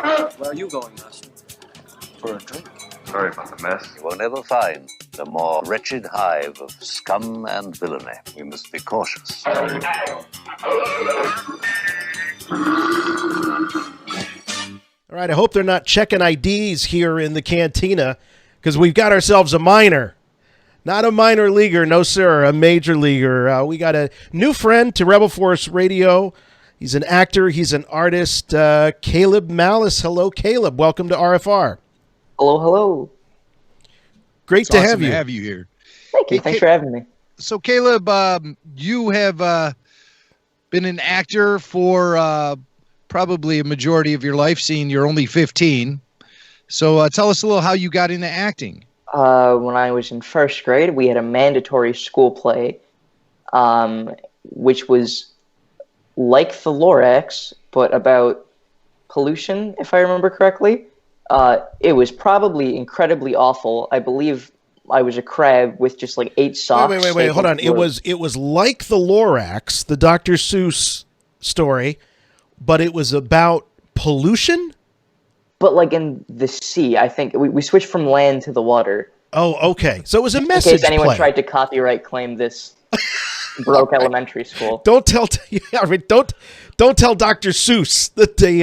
Where are you going, Master? For a drink. Sorry about the mess. You will never find a more wretched hive of scum and villainy. We must be cautious. All right, I hope they're not checking IDs here in the cantina because we've got ourselves a minor. Not a minor leaguer, no, sir, a major leaguer. We got a new friend to Rebel Force Radio. He's an actor. He's an artist. Caleb Malice. Hello, Caleb. Welcome to RFR. Hello, hello. Great to awesome have you. here. Thank you. Thanks for having me. So, Caleb, you have been an actor for probably a majority of your life, seeing you're only 15. So tell us a little how you got into acting. When I was in first grade, we had a mandatory school play, which was like the Lorax, but about pollution, if I remember correctly. It was probably incredibly awful. I believe I was a crab with just like 8 socks. Wait, hold on. It was like the Lorax, the Dr. Seuss story, but it was about pollution? But like in the sea, I think we switched from land to the water. Oh, okay. So it was a message in case anyone play. tried to copyright claim this broke elementary school. Don't tell tell Dr. Seuss that they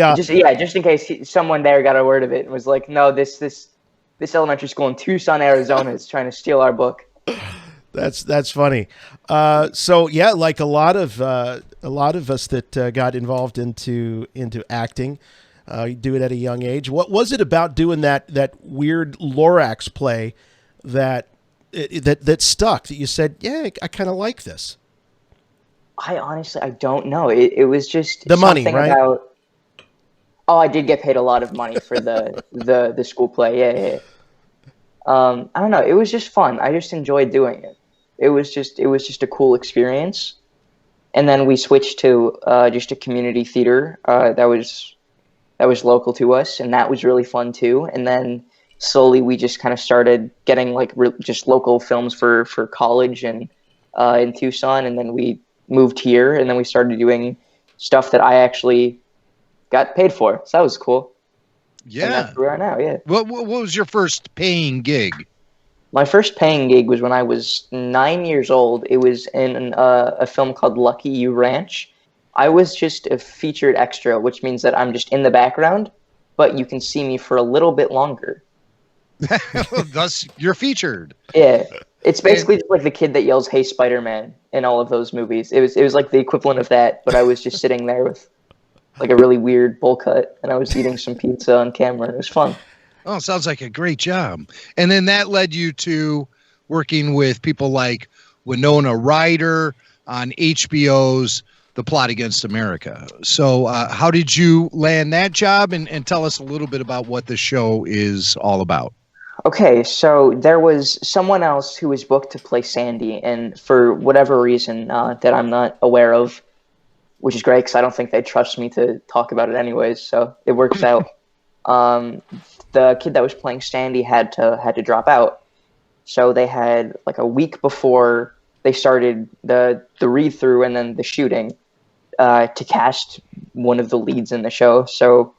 just in case someone there got a word of it and was like, no, this elementary school in Tucson, Arizona is trying to steal our book. That's funny. So yeah, like a lot of us that got involved into acting, you do it at a young age. What was it about doing that weird Lorax play that stuck, that you said, yeah, I kind of like this? I honestly don't know. It was just the money, right? I did get paid a lot of money for the school play. Yeah. I don't know. It was just fun. I just enjoyed doing it. It was just a cool experience. And then we switched to just a community theater that was local to us, and that was really fun too. And then slowly we just kind of started getting like just local films for college and in Tucson, and then we moved here, and then we started doing stuff that I actually got paid for. So that was cool. Yeah. And that's where we are now, yeah. What was your first paying gig? My first paying gig was when I was 9 years old. It was in a film called Lucky You Ranch. I was just a featured extra, which means that I'm just in the background, but you can see me for a little bit longer. Thus, you're featured. Yeah. It's basically just like the kid that yells, "Hey, Spider-Man," in all of those movies. It was like the equivalent of that, but I was just sitting there with like a really weird bowl cut, and I was eating some pizza on camera, and it was fun. Oh, sounds like a great job. And then that led you to working with people like Winona Ryder on HBOs, The Plot Against America. So how did you land that job? And tell us a little bit about what the show is all about. Okay, so there was someone else who was booked to play Sandy, and for whatever reason that I'm not aware of, which is great because I don't think they'd trust me to talk about it anyways, so it works out. The kid that was playing Sandy had to drop out, so they had like a week before they started the read-through and then the shooting to cast one of the leads in the show. So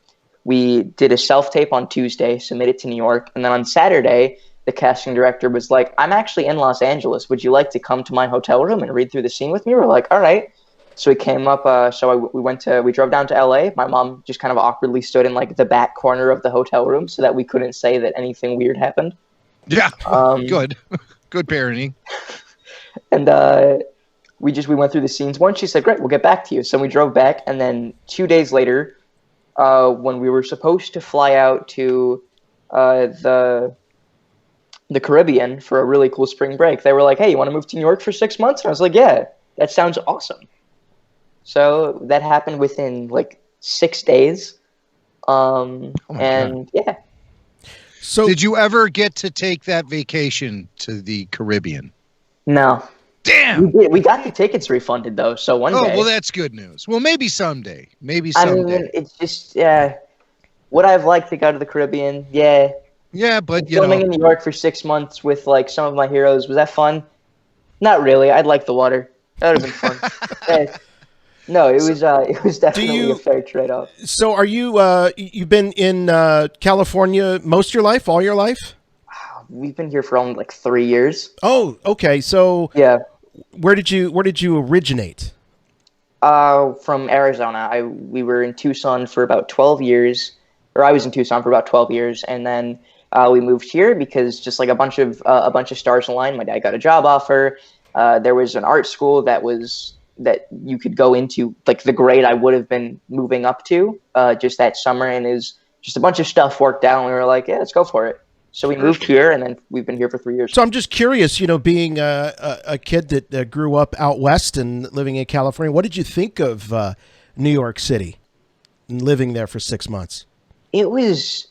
we did a self-tape on Tuesday, submitted to New York, and then on Saturday, the casting director was like, "I'm actually in Los Angeles. Would you like to come to my hotel room and read through the scene with me?" We're like, "All right." So we came up. We drove down to LA. My mom just kind of awkwardly stood in like the back corner of the hotel room so that we couldn't say that anything weird happened. Yeah, good parenting. And we went through the scenes once. She said, "Great, we'll get back to you." So we drove back, and then 2 days later, when we were supposed to fly out to the Caribbean for a really cool spring break, they were like, "Hey, you want to move to New York for 6 months?" And I was like, "Yeah, that sounds awesome." So that happened within like 6 days. God. Yeah. So did you ever get to take that vacation to the Caribbean? No. Damn. We got the tickets refunded though, so one day. Oh, well, that's good news. Well, maybe someday. I mean, it's just would I have liked to go to the Caribbean? Yeah. Yeah, but filming in New York for 6 months with like some of my heroes, was that fun? Not really. I'd like the water. That would have been fun. No, it was definitely a fair trade-off. So are you you've been in California most of your life, all your life? We've been here for only like 3 years. Oh, okay. So Yeah. where did you originate? From Arizona. We were in Tucson for about 12 years, or I was in Tucson for about 12 years, and then we moved here because just like a bunch of stars aligned. My dad got a job offer. There was an art school that you could go into, like the grade I would have been moving up to just that summer, and is just a bunch of stuff worked out, and we were like, yeah, let's go for it. So we moved here, and then we've been here for 3 years. So I'm just curious, being a kid that grew up out west and living in California, what did you think of New York City and living there for 6 months? It was.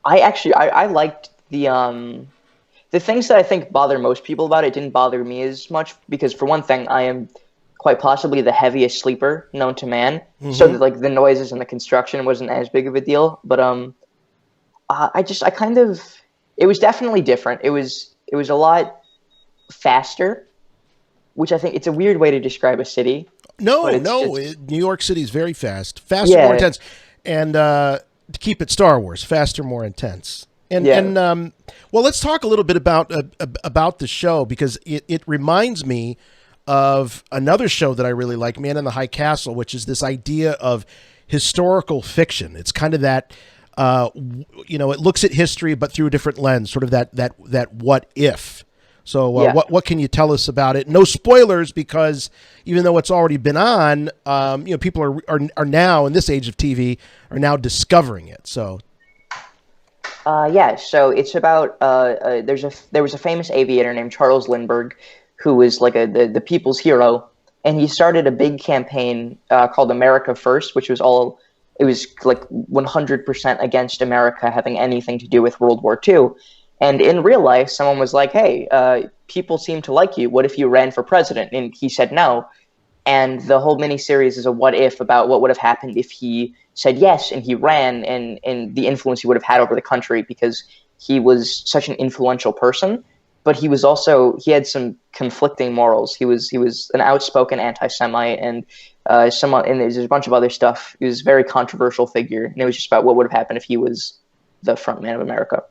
I liked the things that I think bother most people about it didn't bother me as much, because for one thing, I am quite possibly the heaviest sleeper known to man. Mm-hmm. So that, like, the noises and the construction wasn't as big of a deal, but it was definitely different. It was a lot faster, which I think it's a weird way to describe a city. No, New York City is very faster, more intense, and to keep it Star Wars, faster, more intense. And well, let's talk a little bit about the show, because it reminds me of another show that I really like, Man in the High Castle, which is this idea of historical fiction. It's kind of that. It looks at history, but through a different lens, sort of that what if. So what can you tell us about it? No spoilers, because even though it's already been on, people are now, in this age of TV, are now discovering it. So. So it's about there was a famous aviator named Charles Lindbergh, who was like the people's hero, and he started a big campaign called America First, which was it was like 100% against America having anything to do with World War II. And in real life, someone was like, hey, people seem to like you. What if you ran for president? And he said no. And the whole miniseries is a what if about what would have happened if he said yes and he ran, and the influence he would have had over the country, because he was such an influential person. But he had some conflicting morals. He was an outspoken anti-Semite, and there's a bunch of other stuff. He was a very controversial figure, and it was just about what would have happened if he was the front man of America.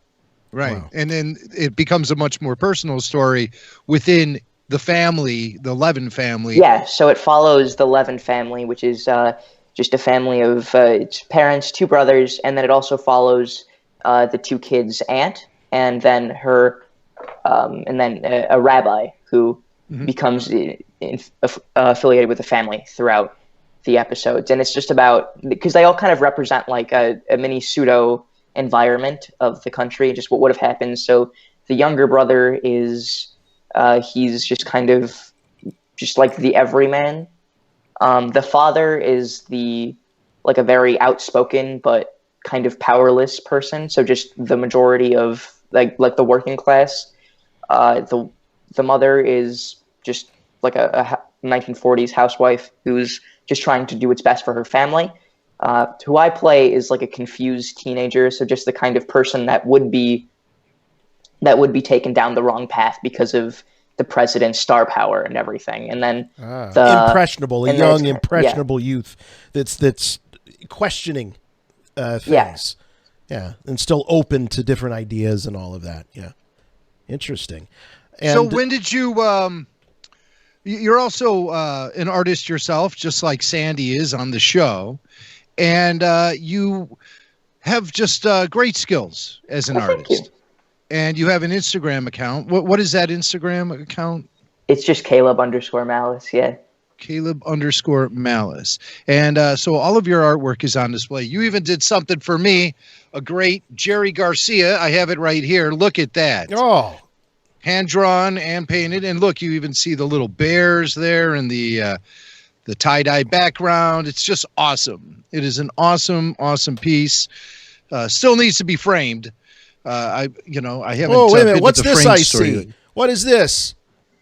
Right. Wow. And then it becomes a much more personal story within the family, the Levin family. Yeah, so it follows the Levin family, which is just a family of its parents, 2 brothers, and then it also follows the 2 kids' aunt, and then her, and then a rabbi who becomes affiliated with the family throughout the episodes. And it's just about, because they all kind of represent like a mini pseudo environment of the country, just what would have happened. So the younger brother is he's just kind of just like the everyman. The father is a very outspoken but kind of powerless person, so just the majority of like the working class. The mother is just like a 1940s housewife who's just trying to do what's best for her family. Who I play is like a confused teenager, so just the kind of person that would be taken down the wrong path because of the president's star power and everything. And then impressionable youth that's questioning things. Yeah, and still open to different ideas and all of that. Yeah, interesting. And so when did you? You're also an artist yourself, just like Sandy is on the show, and you have just great skills as an artist. Thank you. And you have an Instagram account. What is that Instagram account? It's just Caleb_Malice. Yeah. Caleb_Malice. And so all of your artwork is on display. You even did something for me, a great Jerry Garcia. I have it right here. Look at that. Oh. Hand-drawn and painted. And look, you even see the little bears there and the tie-dye background. It's just awesome. It is an awesome, awesome piece. Still needs to be framed. I haven't. Oh, wait a minute. What's this I see? What is this?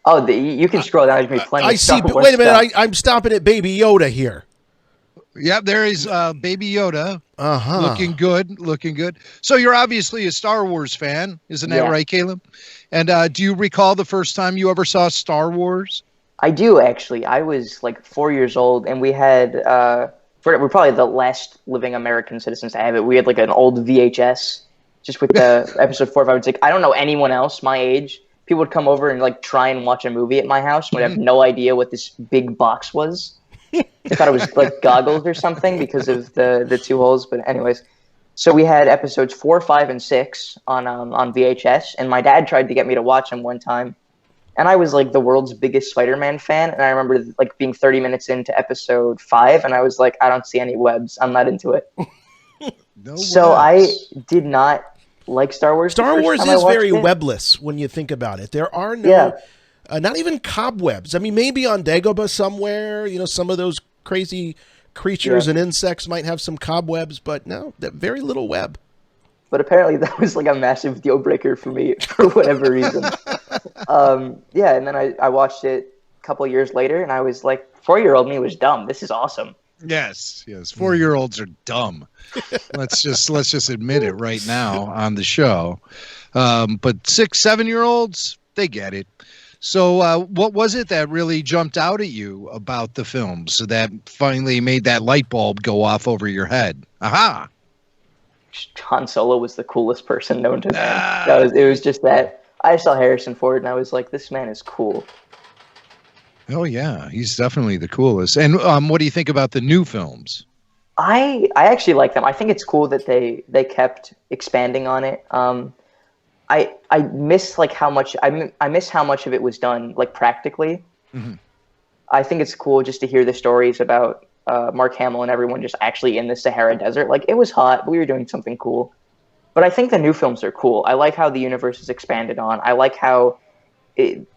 Oh, you can scroll down. There's plenty of stuff. I see. Wait a minute. I'm stopping at Baby Yoda here. Yep, there is Baby Yoda. Looking good. So you're obviously a Star Wars fan, isn't that right, Caleb? And do you recall the first time you ever saw Star Wars? I do actually. I was like 4 years old, and we had we're probably the last living American citizens to have it. We had like an old VHS, just with the episode 4 or 5 and 6. I don't know anyone else my age. People would come over and like try and watch a movie at my house. Would have no idea what this big box was. They thought it was like goggles or something because of the two holes. But anyways, so we had episodes 4, 5, and 6 on VHS, and my dad tried to get me to watch them one time. And I was like the world's biggest Spider-Man fan, and I remember like being 30 minutes into episode 5, and I was like, I don't see any webs. I'm not into it. So I did not like Star Wars. Star Wars is very webless when you think about it. There are no, not even cobwebs. I mean, maybe on Dagobah somewhere, some of those crazy creatures and insects might have some cobwebs, but no, very little web. But apparently that was like a massive deal breaker for me for whatever reason. And then I watched it a couple years later, and I was like, 4-year-old me was dumb. This is awesome. Yes. 4-year-olds are dumb. let's just admit it right now on the show. But 6, 7-year-olds, they get it. So what was it that really jumped out at you about the film so that finally made that light bulb go off over your head? Aha! Han Solo was the coolest person known to man. It was just that. I saw Harrison Ford, and I was like, this man is cool. Oh, yeah. He's definitely the coolest. And what do you think about the new films? I actually like them. I think it's cool that they kept expanding on it. I miss like how much I miss how much of it was done like practically. Mm-hmm. I think it's cool just to hear the stories about Mark Hamill and everyone just actually in the Sahara Desert. Like, it was hot. We were doing something cool. But I think the new films are cool. I like how the universe is expanded on. I like how it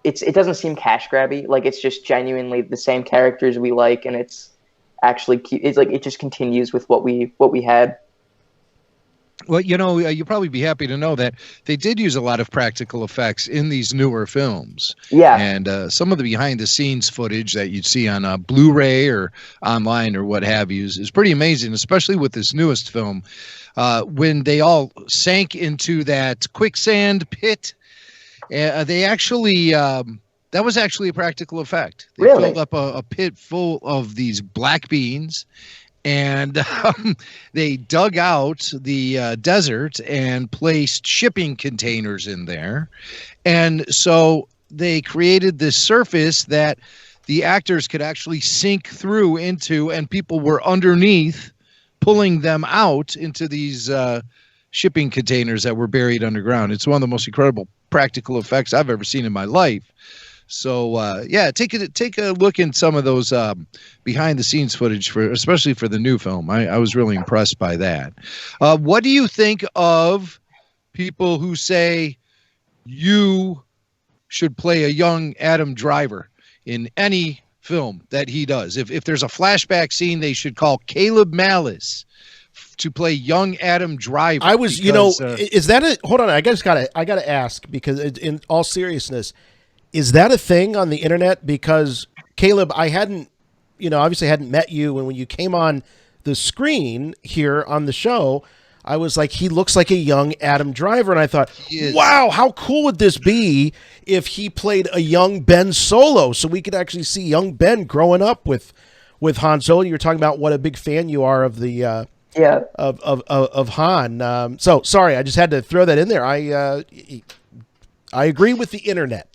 doesn't seem cash grabby. Like, it's just genuinely the same characters we like, and it's actually cute. It's like it just continues with what we had. Well, you'll probably be happy to know that they did use a lot of practical effects in these newer films. Yeah. And some of the behind-the-scenes footage that you'd see on Blu-ray or online or what have you is pretty amazing, especially with this newest film. When they all sank into that quicksand pit, they actually... that was actually a practical effect. They filled up a pit full of these black beans, and they dug out the desert and placed shipping containers in there. And so they created this surface that the actors could actually sink through into, and people were underneath pulling them out into these shipping containers that were buried underground. It's one of the most incredible practical effects I've ever seen in my life. So take a look in some of those behind the scenes footage especially for the new film. I was really impressed by that. What do you think of people who say you should play a young Adam Driver in any film that he does? If there's a flashback scene, they should call Caleb Malice to play young Adam Driver. I was, is that a? Hold on, I gotta ask, because in all seriousness. Is that a thing on the internet? Because Caleb, I hadn't, obviously hadn't met you, and when you came on the screen here on the show, I was like, he looks like a young Adam Driver, and I thought, wow, how cool would this be if he played a young Ben Solo, so we could actually see young Ben growing up with Han Solo. You were talking about what a big fan you are of the of Han. So sorry, I just had to throw that in there. I agree with the internet.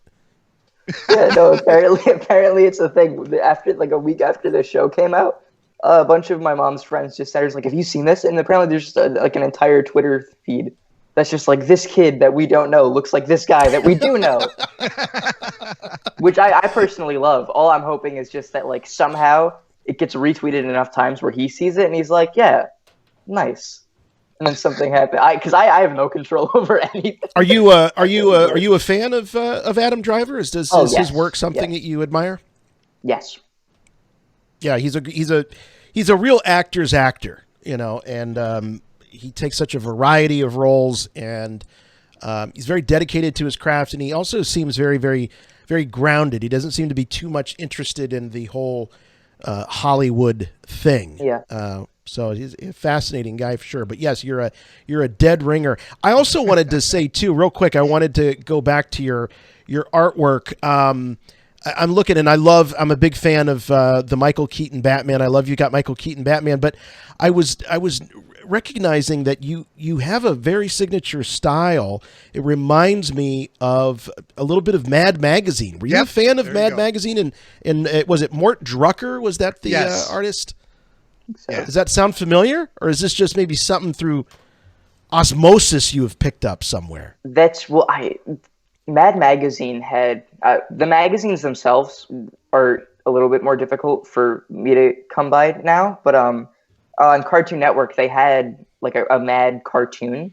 Yeah, no, apparently it's a thing. After like a week after the show came out, a bunch of my mom's friends just said, like, have you seen this? And apparently there's just like an entire Twitter feed that's just like, this kid that we don't know looks like this guy that we do know. Which I personally love. All I'm hoping is just that like somehow it gets retweeted enough times where he sees it and he's like, yeah, nice. And then something happened. Because I have no control over anything. Are you a fan of Adam Driver? Is his work something that you admire? Yes. Yeah, he's a real actor's actor, and he takes such a variety of roles, and he's very dedicated to his craft, and he also seems very, very, very grounded. He doesn't seem to be too much interested in the whole Hollywood thing. Yeah. So he's a fascinating guy for sure. But yes, you're a dead ringer. I also wanted to say too, real quick, I wanted to go back to your artwork. I'm looking, and I'm a big fan of the Michael Keaton Batman. I love You Got Michael Keaton Batman, but I was recognizing that you have a very signature style. It reminds me of a little bit of Mad Magazine. Were you a fan of Mad Magazine? And was it Mort Drucker? Was that the artist? So. Does that sound familiar, or is this just maybe something through osmosis you have picked up somewhere? Mad Magazine had the magazines themselves are a little bit more difficult for me to come by now, but on Cartoon Network they had like a Mad cartoon,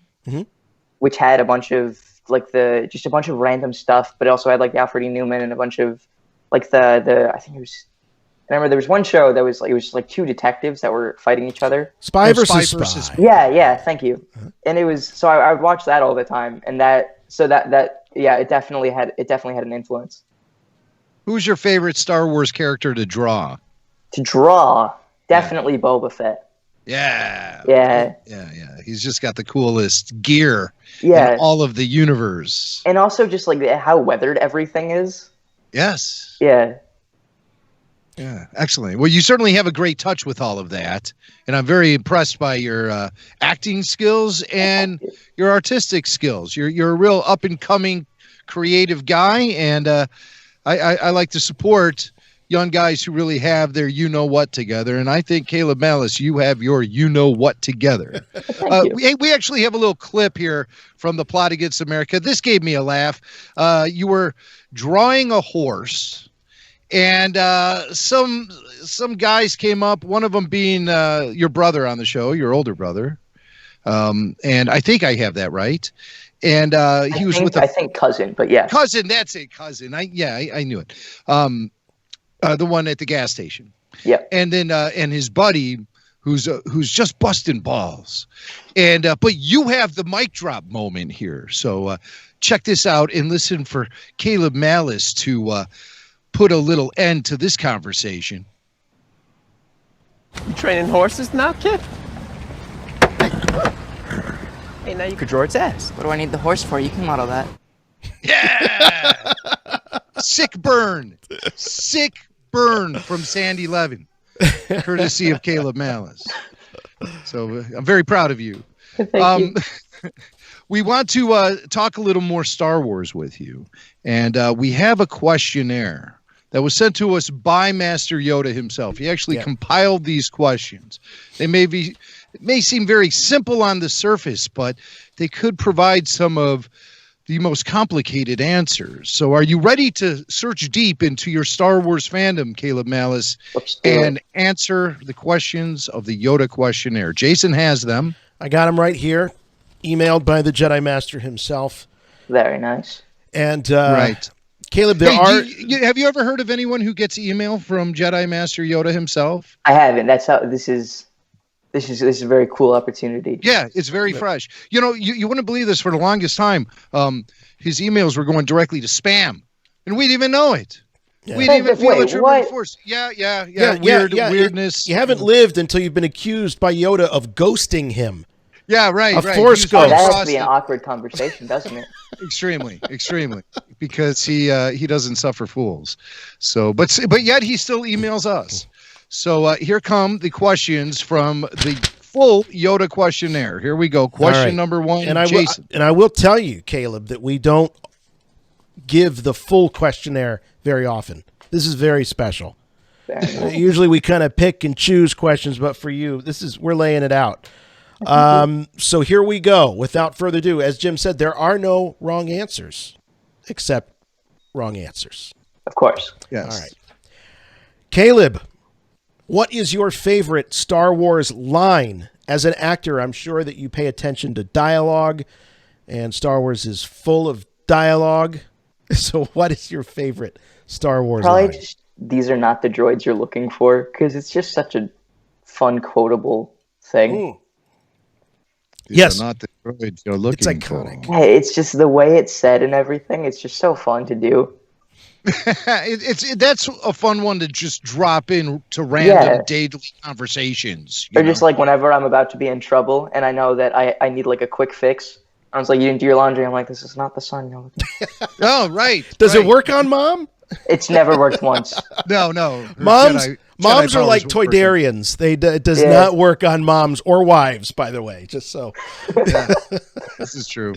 which had a bunch of just a bunch of random stuff, but it also had like the Alfred E. Newman and a bunch of like I think it was. I remember there was one show that was like, it was like two detectives that were fighting each other. Spy versus Spy. Yeah, thank you. And it was, so I would watch that all the time, and it definitely had an influence. Who's your favorite Star Wars character to draw? Definitely Boba Fett. Yeah. He's just got the coolest gear in all of the universe. And also just like how weathered everything is. Yes. Yeah. Yeah, excellent. Well, you certainly have a great touch with all of that, and I'm very impressed by your acting skills and your artistic skills. You're a real up and coming creative guy, and I like to support young guys who really have their you-know-what together, and I think, Caleb Malice, you have your you-know-what together. We actually have a little clip here from The Plot Against America. This gave me a laugh. You were drawing a horse, and some guys came up, one of them being your brother on the show, your older brother, and I think I have that right. And I think cousin, but yeah. Cousin, that's it, cousin. I knew it. The one at the gas station. Yeah. And then and his buddy who's just busting balls. And but you have the mic drop moment here. So check this out and listen for Caleb Malice to put a little end to this conversation. You training horses now, kid? Hey, now you could draw its ass. What do I need the horse for? You can model that. Yeah! Sick burn from Sandy Levin, courtesy of Caleb Malice. So I'm very proud of you. Thank you. We want to talk a little more Star Wars with you, and we have a questionnaire that was sent to us by Master Yoda himself. He actually compiled these questions. They may seem very simple on the surface, but they could provide some of the most complicated answers. So are you ready to search deep into your Star Wars fandom, Caleb Malice, and answer the questions of the Yoda Questionnaire? Jason has them. I got them right here, emailed by the Jedi Master himself. Very nice. And right. Caleb, have you ever heard of anyone who gets email from Jedi Master Yoda himself? I haven't. That's how this is a very cool opportunity. Yeah, it's very fresh. You know, you wouldn't believe this. For the longest time, his emails were going directly to spam, and we didn't even know it. Yeah. We didn't even feel it. Weirdness. You haven't lived until you've been accused by Yoda of ghosting him. Yeah, right. Force ghost. That has to be an awkward conversation, doesn't it? Extremely, because he doesn't suffer fools. So, but yet he still emails us. So here come the questions from the full Yoda questionnaire. Here we go. Question number one, Jason. I will tell you, Caleb, that we don't give the full questionnaire very often. This is very special. Usually we kind of pick and choose questions, but for you, we're laying it out. So here we go. Without further ado, as Jim said, there are no wrong answers, except wrong answers. Of course. Yes. All right. Caleb, what is your favorite Star Wars line? As an actor, I'm sure that you pay attention to dialogue, and Star Wars is full of dialogue. So what is your favorite Star Wars line? Probably just, these are not the droids you're looking for, because it's just such a fun, quotable thing. Ooh. These are not the droids you're looking It's iconic. for. Hey, it's just the way it's said and everything. It's just so fun to do. That's a fun one to just drop in to random daily conversations. Or just like whenever I'm about to be in trouble and I know that I need like a quick fix. I was like, you didn't do your laundry. I'm like, this is not the sun you're looking for. Oh, right. Does it work on Mom? It's never worked once. No. Her Moms Jedi are powers like weren't working. Toydarians. It does Yeah. not work on moms or wives, by the way, just so. This is true.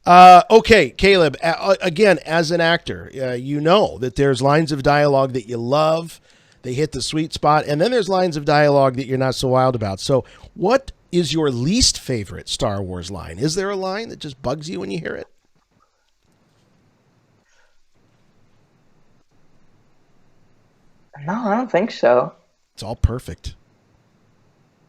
Okay, Caleb, again, as an actor, you know that there's lines of dialogue that you love. They hit the sweet spot. And then there's lines of dialogue that you're not so wild about. So what is your least favorite Star Wars line? Is there a line that just bugs you when you hear it? No, I don't think so. It's all perfect.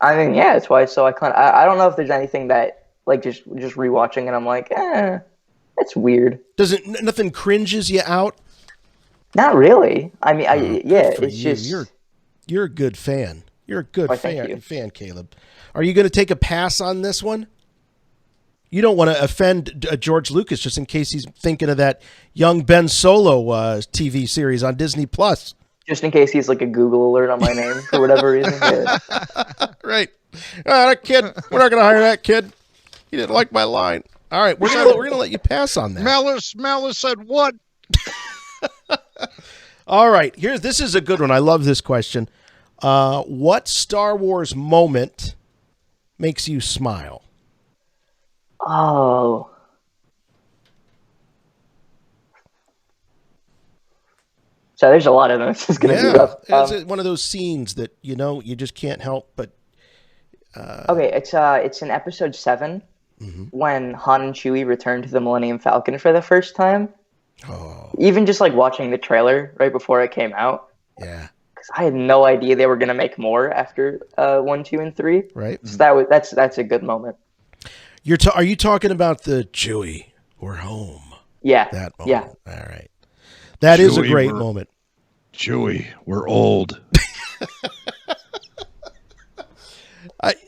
I mean, yeah, it's why it's so iconic. I don't know if there's anything that, like, just rewatching it, I'm like, that's weird. Nothing cringes you out? Not really. I mean, Good for it's you. just... You're a good fan. You're a good Why, thank you. fan, Caleb. Are you going to take a pass on this one? You don't want to offend George Lucas just in case he's thinking of that young Ben Solo TV series on Disney Plus. Just in case he's like a Google alert on my name for whatever reason. Yeah. Right. That kid, we're not going to hire that kid. He didn't like my line. All right, we're gonna let you pass on that. Malice said what? All right, this is a good one. I love this question. What Star Wars moment makes you smile? Oh. So there's a lot of them. This is going to be rough. It's one of those scenes that you just can't help but. Okay, it's in episode 7 when Han and Chewie return to the Millennium Falcon for the first time. Oh. Even just like watching the trailer right before it came out. Yeah. Because I had no idea they were going to make more after 1, 2, and 3. Right. So that's a good moment. Are you talking about the Chewie? We're home. Yeah. That moment. Yeah. All right. That is a Chewie, great moment. Chewie, we're old.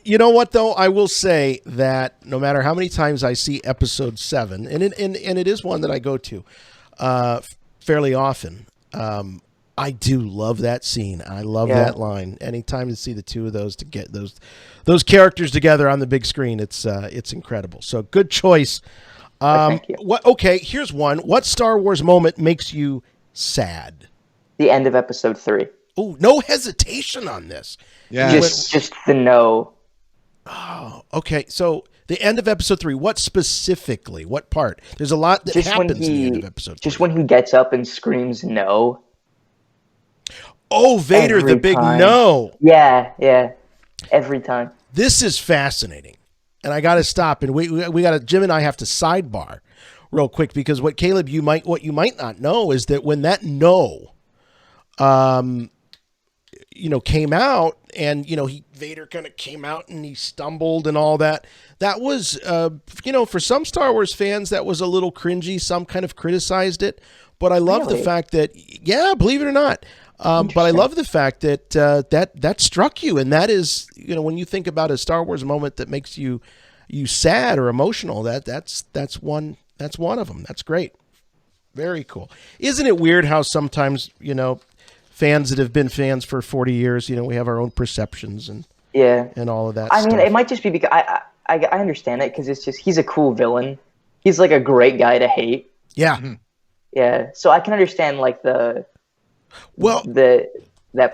You know what, though? I will say that no matter how many times I see episode 7, and it is one that I go to fairly often, I do love that scene. I love that line. Anytime to see the two of those to get those characters together on the big screen, it's incredible. So good choice. Thank you. Okay, here's one. What Star Wars moment makes you sad? The end of episode 3. Oh, no hesitation on this. Yeah. Just the no. Oh, okay. So the end of episode 3. What specifically? What part? There's a lot that happens in the end of episode 3. Just when he gets up and screams no. Oh, Vader, Every the big time. no. Yeah. Every time. This is fascinating. And I got to stop. And we got to, Jim and I have to sidebar real quick because what you might not know is that when that no, came out and, Vader kind of came out and he stumbled and all that. That was, for some Star Wars fans, that was a little cringy. Some kind of criticized it. But I love the fact that, believe it or not. But I love the fact that that struck you. And that is, when you think about a Star Wars moment that makes you sad or emotional, that's one of them. That's great. Very cool. Isn't it weird how sometimes, fans that have been fans for 40 years, we have our own perceptions and all of that I stuff. mean, it might just be because I understand it because it's just he's a cool villain. He's like a great guy to hate. Yeah. Mm-hmm. Yeah. So I can understand like that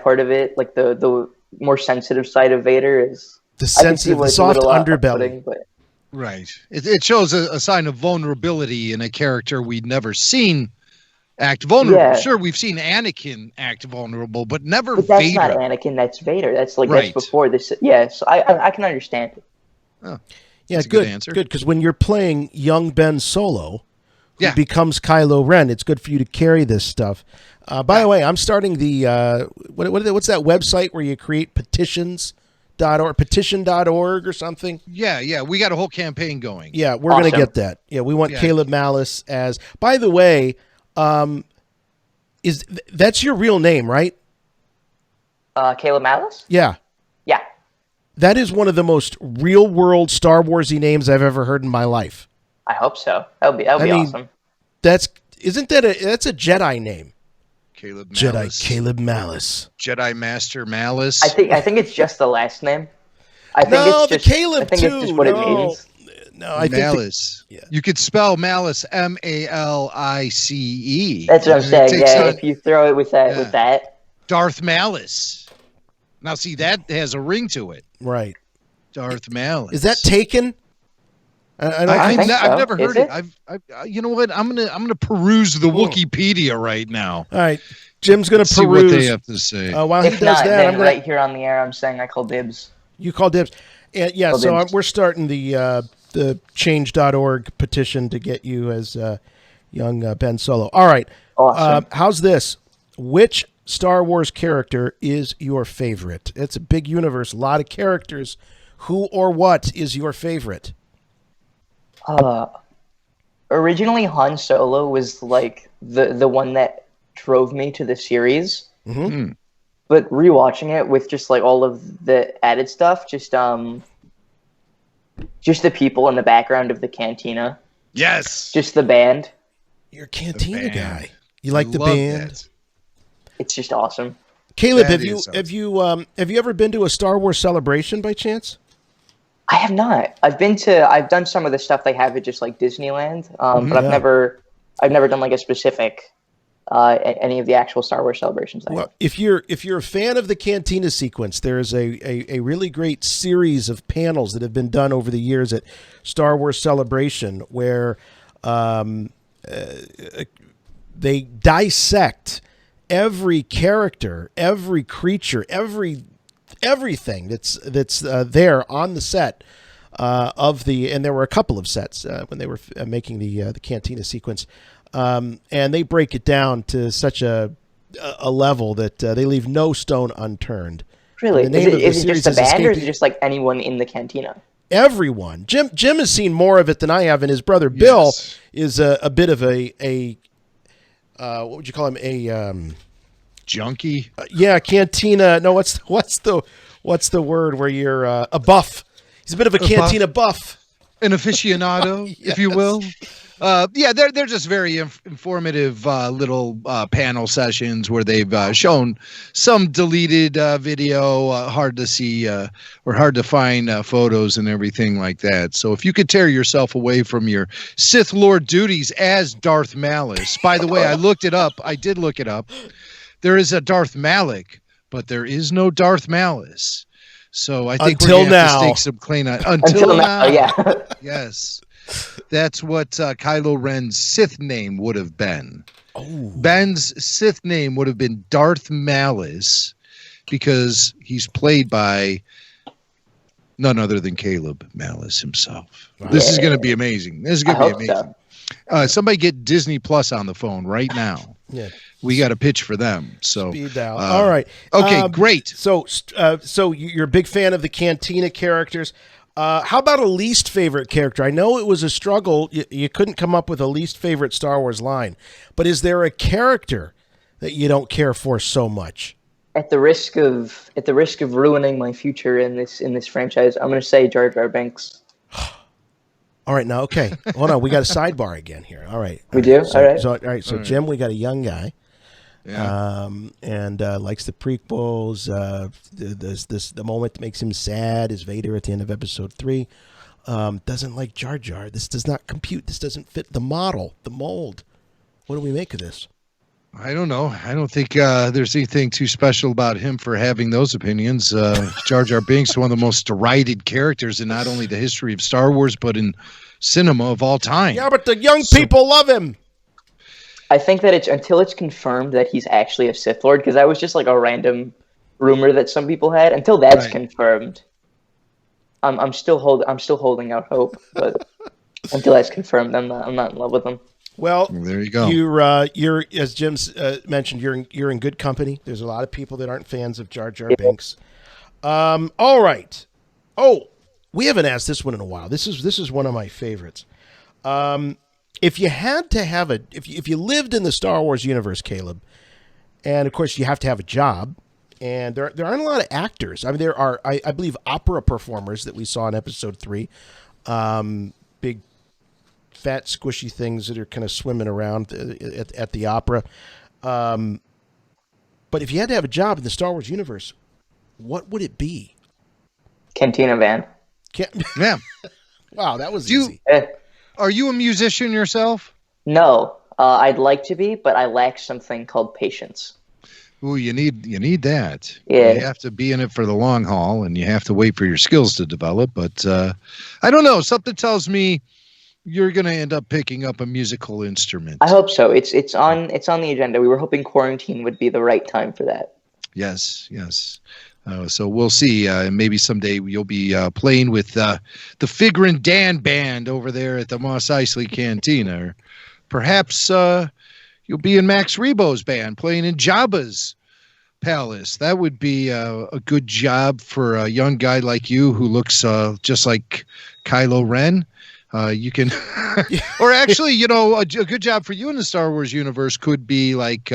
part of it, like the more sensitive side of Vader is the sensitive, the soft underbelly. But Right. It shows a sign of vulnerability in a character we'd never seen act vulnerable. Yeah. Sure, we've seen Anakin act vulnerable, but never But that's Vader. not Anakin. That's Vader. That's Right. that's before this. Yeah, so I can understand it. Oh, Yeah, that's a good answer. Good, because when you're playing young Ben Solo, who Yeah. becomes Kylo Ren, it's good for you to carry this stuff. By the way, I'm starting the what's that website where you create petitions.org, petition.org or something? Yeah. We got a whole campaign going. Yeah, we're going to Awesome. get that. Yeah, we want Yeah. Caleb Malice as. By the way, that's your real name, right? Caleb Malice? Yeah. Yeah. That is one of the most real-world Star Warsy names I've ever heard in my life. I hope so. That would be awesome. That's a Jedi name. Caleb Malice. Jedi Caleb Malice. Jedi Master Malice. I think it's just the last name. I think No, it's the just Caleb I think too. it's just what it No. means. No, I Malice. think You could spell Malice Malice. That's what I'm And it saying. takes Yeah, on if you throw it with that, Darth Malice. Now, see, that has a ring to it. right. Darth Malice. Is that taken? I don't I think so. I've never heard Is it. it? I've you know what? I'm gonna peruse the Wikipedia right now. All right. Jim's going to See what they peruse. have to say. While he If does not, that, then I'm going right here on the air, I'm saying I call dibs. You call dibs. Yeah, Call so dibs. we're starting the change.org petition to get you as young Ben Solo. All right. Awesome. How's this? Which Star Wars character is your favorite? It's a big universe, a lot of characters. Who or what is your favorite? Originally, Han Solo was like the one that drove me to the series. Mm-hmm. But rewatching it with just like all of the added stuff, just the people in the background of the Cantina, Yes. just the band. You're a Cantina band. guy. You like the love band? that. It's just awesome. Caleb, That have you is have you ever been to a Star Wars celebration by chance? I have not. I've done some of the stuff they have at just like Disneyland, but I've Yeah. never done like a specific any of the actual Star Wars celebrations. Well, if you're a fan of the Cantina sequence, there is a really great series of panels that have been done over the years at Star Wars Celebration where they dissect every character, every creature, everything that's there on the set of the, and there were a couple of sets when they were making the Cantina sequence. And they break it down to such a level that they leave no stone unturned. Really, And the name of the is it series just the is band, or is it Escaping- just like anyone in the Cantina? Everyone. Jim has seen more of it than I have, and his brother Bill Yes. is a bit of a what would you call him? A Junkie. Cantina. No, what's the word where you're a buff? He's a bit of a Cantina buff. An aficionado, if you will. They're just very informative little panel sessions where they've shown some deleted video, hard to see or hard to find photos and everything like that. So if you could tear yourself away from your Sith Lord duties as Darth Malice, by the way, I looked it up. I did look it up. There is a Darth Malik, but there is no Darth Malice. So I think Until we're gonna have now. to stake some claim on Until now, yeah. Yes. That's what Kylo Ren's Sith name would have been. Oh. Ben's Sith name would have been Darth Malice because he's played by none other than Caleb Malice himself. This is going to be amazing. This is going to be amazing. Somebody get Disney Plus on the phone right now. Yeah. We got a pitch for them. So Speed dial. All right. Okay, great. So you're a big fan of the Cantina characters. How about a least favorite character? I know it was a struggle. You couldn't come up with a least favorite Star Wars line, but is there a character that you don't care for so much? At the risk of ruining my future in this franchise, I'm going to say Jar Jar Binks. All right, now, okay. Hold on. We got a sidebar again here. All right. We do? So, All right. all right. So, Jim, we got a young guy. Yeah. And likes the prequels. There's the moment that makes him sad is Vader at the end of episode 3. Doesn't like Jar Jar. This does not compute. This doesn't fit the model, the mold. What do we make of this? I don't know. I don't think there's anything too special about him for having those opinions. Jar Jar Binks is one of the most derided characters in not only the history of Star Wars, but in cinema of all time. Yeah, but the young people love him. I think that it's until it's confirmed that he's actually a Sith Lord, because that was just like a random rumor that some people had. Until that's confirmed, I'm still holding out hope. But until that's confirmed, I'm not in love with him. Well, there you go. You're as Jim's mentioned. You're in good company. There's a lot of people that aren't fans of Jar Jar Binks. All right. Oh, we haven't asked this one in a while. This is one of my favorites. If you had to have if you lived in the Star Wars universe, Caleb, and of course you have to have a job, and there aren't a lot of actors. I mean, there are I believe opera performers that we saw in episode 3, big fat squishy things that are kind of swimming around at the opera. But if you had to have a job in the Star Wars universe, what would it be? Cantina van. Yeah. Wow, that was You- easy. Are you a musician yourself? No, I'd like to be, but I lack something called patience. Ooh, you need that. Yeah. You have to be in it for the long haul, and you have to wait for your skills to develop. But I don't know. Something tells me you're going to end up picking up a musical instrument. I hope so. It's on the agenda. We were hoping quarantine would be the right time for that. Yes. So we'll see. Maybe someday you'll be playing with the Figure and Dan band over there at the Mos Eisley Cantina. Or perhaps you'll be in Max Rebo's band playing in Jabba's Palace. That would be a good job for a young guy like you who looks just like Kylo Ren. You can, or actually, a good job for you in the Star Wars universe could be like,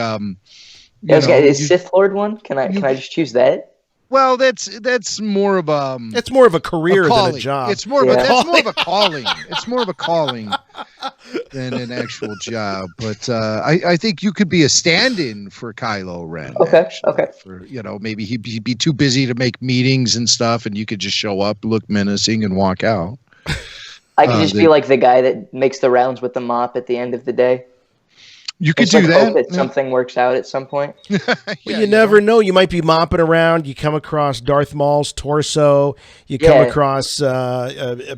Is Sith Lord one? Can I just choose that? Well, that's more of a It's more of a career than calling. a job. It's more of Yeah. that's more of a calling. It's more of a calling than an actual job. But I think you could be a stand-in for Kylo Ren. Okay, actually. okay. For maybe he'd be too busy to make meetings and stuff, and you could just show up, look menacing, and walk out. I could just be like the guy that makes the rounds with the mop at the end of the day. You could Just do hope that. something works out at some point. You never know. You might be mopping around. You come across Darth Maul's torso. You come Yeah. across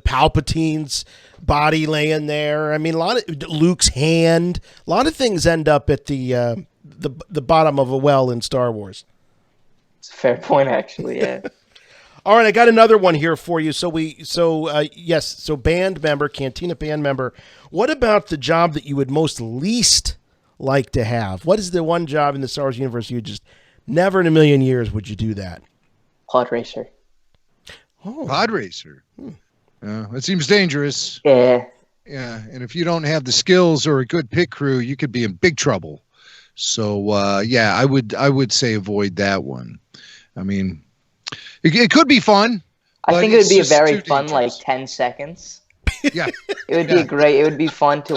Palpatine's body laying there. I mean, a lot of Luke's hand. A lot of things end up at the bottom of a well in Star Wars. It's a fair point, actually. Yeah. All right, I got another one here for you. So band member, Cantina band member. What about the job that you would most least like to have? What is the one job in the Star Wars universe you just never in a million years would you do that? Pod racer. Oh, Pod racer. That seems dangerous. Yeah. Yeah, and if you don't have the skills or a good pit crew, you could be in big trouble. So I would say avoid that one. I mean, it could be fun. I but think it would it's be a just very too fun, dangerous. 10 seconds. Yeah, It would be great. It would be fun to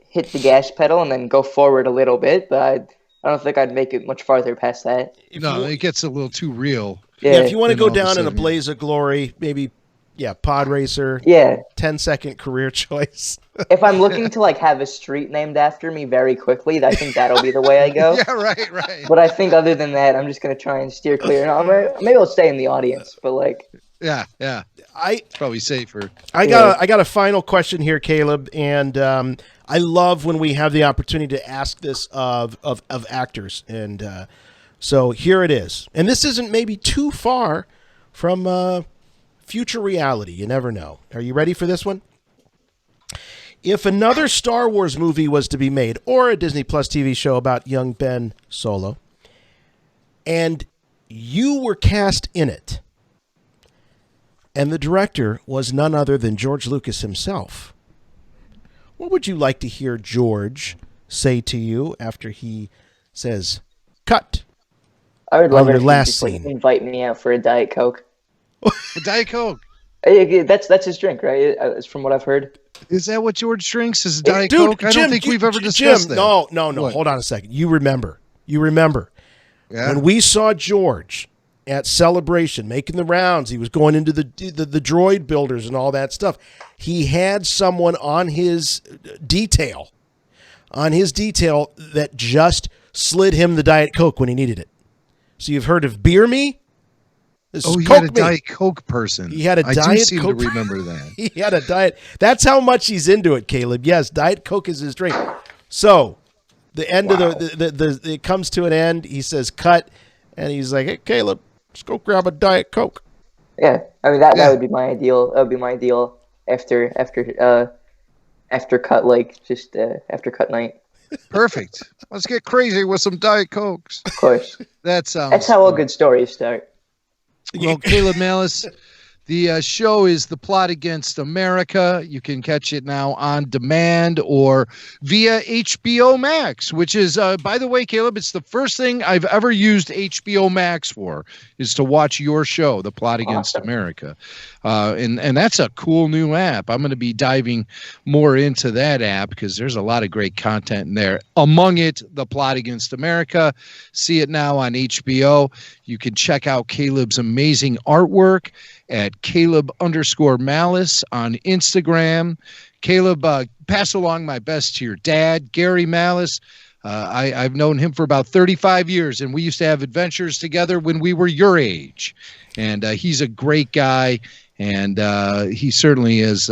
hit the gas pedal and then go forward a little bit, but I don't think I'd make it much farther past that. it gets a little too real. Yeah. yeah, if you want to Then go all of a down in a sudden- blaze of glory, maybe, pod racer, Yeah. 10-second career choice. If I'm looking to have a street named after me very quickly, I think that'll be the way I go. Yeah, right. But I think other than that, I'm just gonna try and steer clear. No, maybe I'll stay in the audience, but Yeah. It's probably safer. I got a final question here, Caleb, and I love when we have the opportunity to ask this of actors, and so here it is. And this isn't maybe too far from future reality. You never know. Are you ready for this one? If another Star Wars movie was to be made, or a Disney Plus TV show about young Ben Solo, and you were cast in it, and the director was none other than George Lucas himself, what would you like to hear George say to you after he says, cut? I would love On it your if you last just scene. invite me out for a Diet Coke. The Diet Coke. That's his drink, right? It's from what I've heard. Is that what George drinks? Is Diet Dude, Coke? I Jim, don't think we've ever Jim, discussed that. No. What? Hold on a second. You remember. Yeah. When we saw George at Celebration making the rounds, he was going into the droid builders and all that stuff. He had someone on his detail that just slid him the Diet Coke when he needed it. So you've heard of Beer Me? This is he Coke had a Me. Diet Coke person. He had a I Diet do seem Coke. to remember that. He had a diet. That's how much he's into it, Caleb. Yes, Diet Coke is his drink. So the end of the it comes to an end. He says cut, and he's like, "Hey, Caleb, let's go grab a Diet Coke." Yeah, I mean that would be my ideal. That would be my ideal after cut, after cut night. Perfect. Let's get crazy with some Diet Cokes. Of course, That sounds. that's how all good stories start. Well, Caleb Malice, the show is The Plot Against America. You can catch it now on demand or via HBO Max, which is, by the way, Caleb, it's the first thing I've ever used HBO Max for, is to watch your show, The Plot Against Awesome. America. And that's a cool new app. I'm going to be diving more into that app because there's a lot of great content in there. Among it, The Plot Against America. See it now on HBO. You can check out Caleb's amazing artwork at Caleb_Malice on Instagram. Caleb, pass along my best to your dad, Gary Malice. I've known him for about 35 years, and we used to have adventures together when we were your age. And he's a great guy, and he certainly has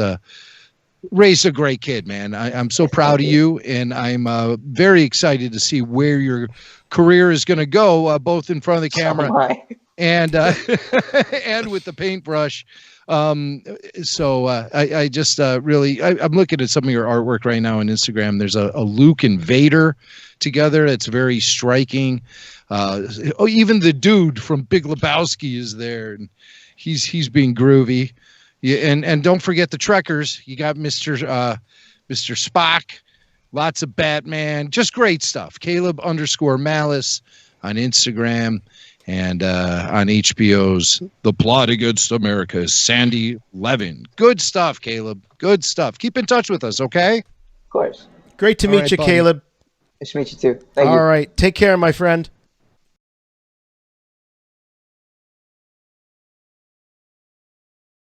raised a great kid, man. I'm so proud of you, and I'm very excited to see where your career is going to go, both in front of the camera and and with the paintbrush. I just really, I'm looking at some of your artwork right now on Instagram. There's a Luke and Vader together. It's very striking. Even the dude from Big Lebowski is there, and he's being groovy. Yeah, and don't forget the Trekkers. You got Mr. Spock, lots of Batman, just great stuff. Caleb_Malice on Instagram. And on HBO's The Plot Against America is Sandy Levin. Good stuff, Caleb. Good stuff. Keep in touch with us, okay? Of course. Great to meet you, buddy. Caleb. Nice to meet you too. Thank you. All right. Take care, my friend.